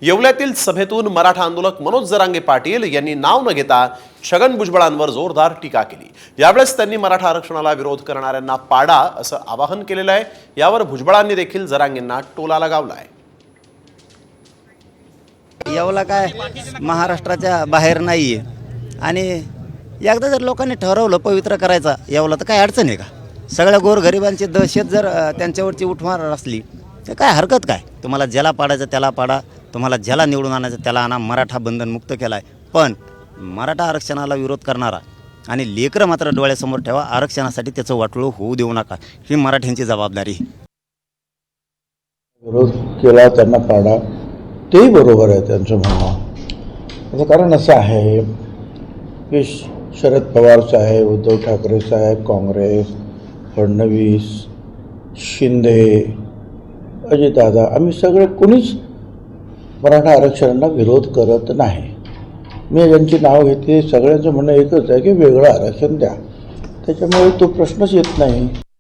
येवल्यातील सभेतून मराठा आंदोलक मनोज जरांगे पाटील यांनी नाव न घेता छगन भुजबळांवर जोरदार टीका केली। यावेळेस त्यांनी मराठा आरक्षणाला विरोध करणाऱ्यांना पाडा असं आवाहन केलेलं आहे। यावर भुजबळांनी देखील जरांगेंना टोला लगावलाय। येवला काय महाराष्ट्राच्या बाहेर नाहीये आणि एकदा जर लोकांनी ठरवलं पवित्र करायचा येवला तर काय अडचण आहे का? सगळ्या गोरगरिबांची दहशत जर त्यांच्यावरची उठवार असली तर काय हरकत काय? तुम्हाला ज्याला पाडायचं त्याला पाडा, तुम्हाला ज्याला निवडून आणायचं त्याला आणा। मराठा बंधन मुक्त केला आहे, पण मराठा आरक्षणाला विरोध करणारा आणि लेकरं मात्र डोळ्यासमोर ठेवा। आरक्षणासाठी त्याचं वाटोळं होऊ देऊ नका, ही मराठ्यांची जबाबदारी। विरोध केला त्यांना पाडा, तेही बरोबर आहे त्यांचं म्हणणं। त्याचं कारण असं आहे की शरद पवार साहेब, उद्धव ठाकरे साहेब, काँग्रेस, फडणवीस, शिंदे, अजितदादा, आम्ही सगळे कुणीच मराठा आरक्षणाला विरोध करत नाही। मी ज्यांची नाव घेतली सगळ्यांचं म्हणणं एकच आहे की वेगळं आरक्षण द्या, त्याच्यामुळे तो प्रश्नच येत नाही।